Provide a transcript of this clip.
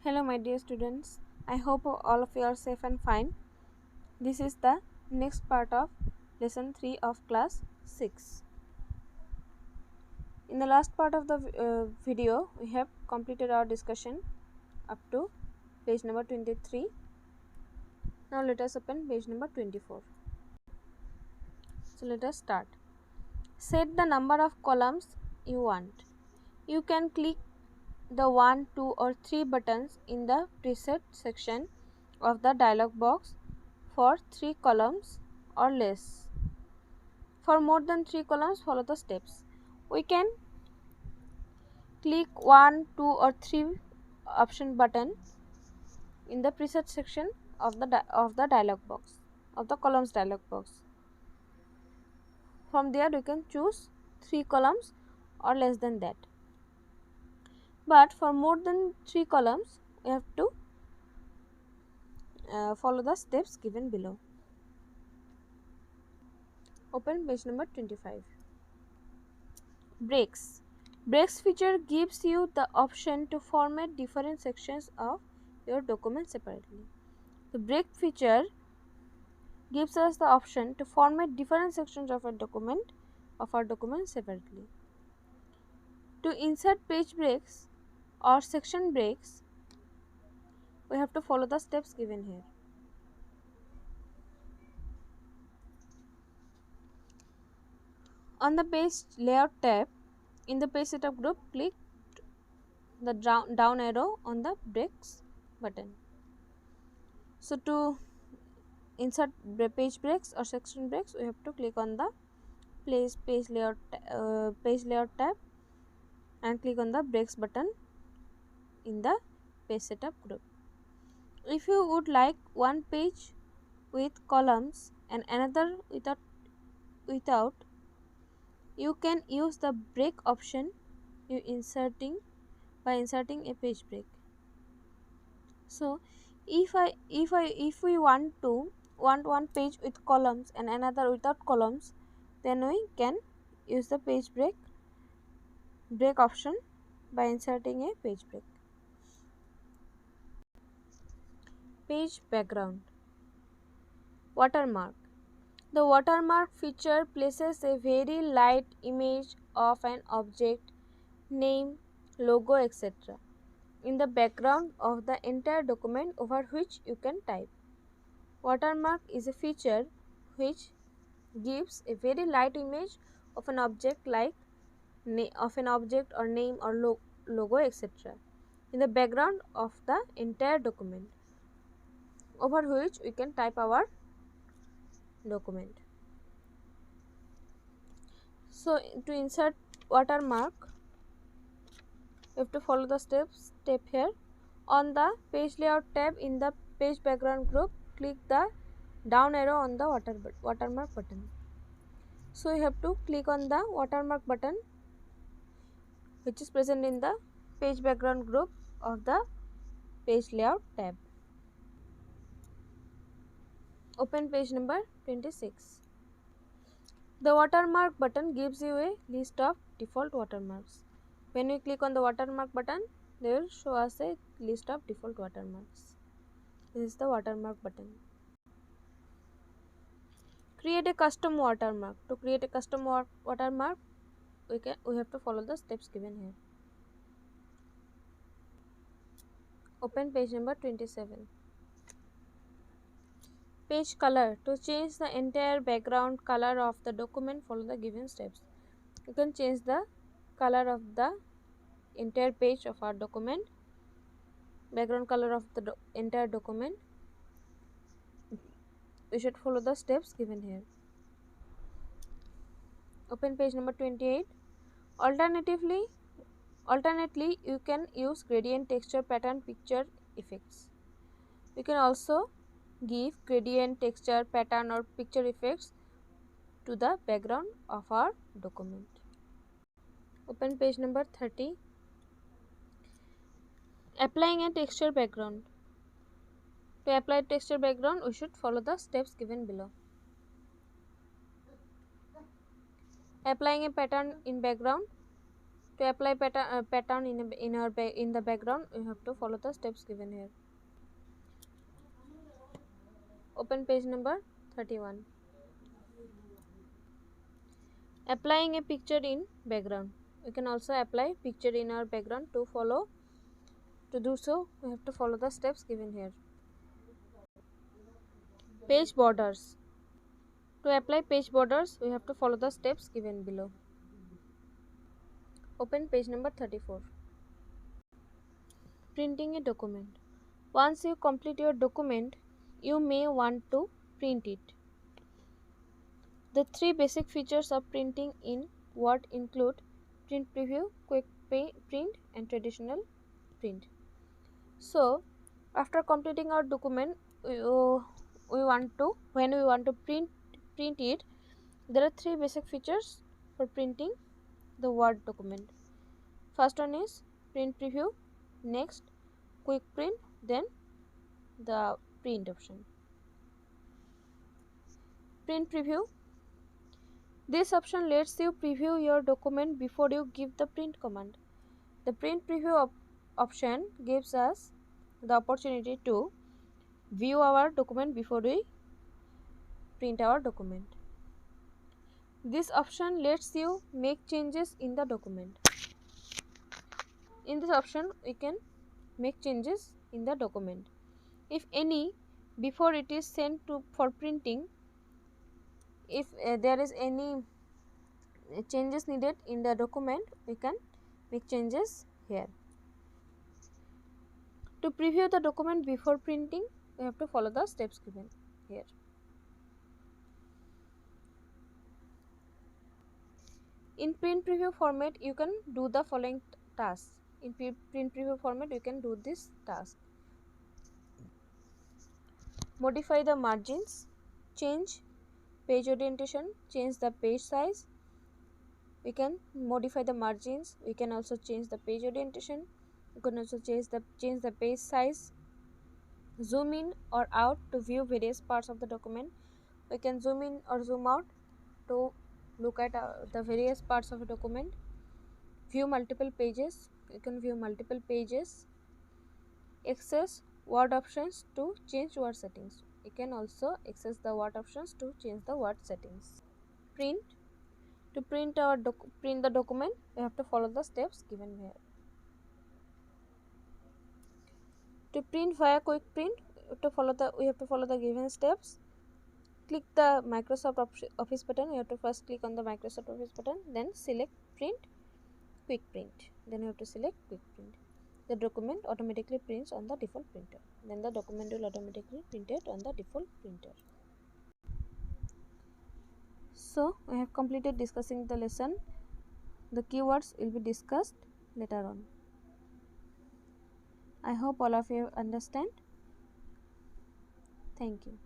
Hello my dear students, I hope all of you are safe and fine. This is the next part of lesson 3 of class 6. In the last part of the video, we have completed our discussion up to page number 23. Now let us open page number 24. So let us start. Set the number of columns you want. You can click the 1, 2 or 3 buttons in the preset section of the dialog box for 3 columns or less. For more than 3 columns, follow the steps. We can click 1, 2 or 3 option button in the preset section of the dialog box, of the columns dialog box. From there we can choose 3 columns or less than that. But for more than 3 columns, we have to follow the steps given below. Open page number 25. Breaks. Breaks feature gives you the option to format different sections of your document separately. The break feature gives us the option to format different sections of our document separately. To insert page breaks or section breaks, we have to follow the steps given here. On the page layout tab, in the page setup group, click the down arrow on the breaks button. So to insert page breaks or section breaks, we have to click on the page layout tab and click on the breaks button in the page setup group. If you would like one page with columns and another without, you can use the break option by inserting a page break. So if we want one page with columns and another without columns, then we can use the page break option by inserting a page break. Page background. Watermark. The watermark feature places a very light image of an object, name, logo, etc. in the background of the entire document over which you can type. Watermark is a feature which gives a very light image of an object or name or logo, etc. in the background of the entire document over which we can type our document. So to insert watermark, you have to follow the step here. On the page layout tab in the page background group, click the down arrow on the watermark button. So you have to click on the watermark button which is present in the page background group of the page layout tab. Open page number 26. The watermark button gives you a list of default watermarks. When we click on the watermark button, they will show us a list of default watermarks. This is the watermark button. Create a custom watermark. To create a custom watermark, we have to follow the steps given here. Open page number 27. Page color. To change the entire background color of the document, follow the given steps. You can change the color of the entire page of our document, background color of the entire document. We should follow the steps given here. Open page number 28. Alternately, you can use gradient, texture, pattern, picture effects. You can also give gradient, texture, pattern or picture effects to the background of our document. Open page number 30. Applying a texture background. To apply texture background, we should follow the steps given below. Applying a pattern in background. To apply pattern in the background, you have to follow the steps given here. Open page number 31. Applying a picture in background. We can also apply picture in our background. To do so, we have to follow the steps given here. Page borders. To apply page borders, we have to follow the steps given below. Open page number 34. Printing a document. Once you complete your document, you may want to print it. The three basic features of printing in Word include print preview, quick print, and traditional print. So, after completing our document, when we want to print it, there are three basic features for printing the Word document. First one is print preview, next quick print, then the print option. Print preview. This option lets you preview your document before you give the print command. The print preview option gives us the opportunity to view our document before we print our document. This option lets you make changes in the document. In this option, we can make changes in the document, if any, before it is sent for printing. If there is any changes needed in the document, we can make changes here. To preview the document before printing, we have to follow the steps given here. In print preview format, you can do the following tasks. In print preview format, you can do this task. Modify the margins, change page orientation, change the page size. We can modify the margins. We can also change the page orientation. We can also change the page size. Zoom in or out to view various parts of the document. We can zoom in or zoom out to look at the various parts of a document. View multiple pages. You can view multiple pages. Access Word options to change Word settings. You can also access the Word options to change the Word settings. Print. To print the document, we have to follow the steps given here. To print via quick print, we have to follow the given steps. Click the Microsoft Office button. You have to first click on the Microsoft Office button, then select print, quick print. Then you have to select quick print. The document automatically prints on the default printer. Then the document will automatically print it on the default printer. So, we have completed discussing the lesson. The keywords will be discussed later on. I hope all of you understand. Thank you.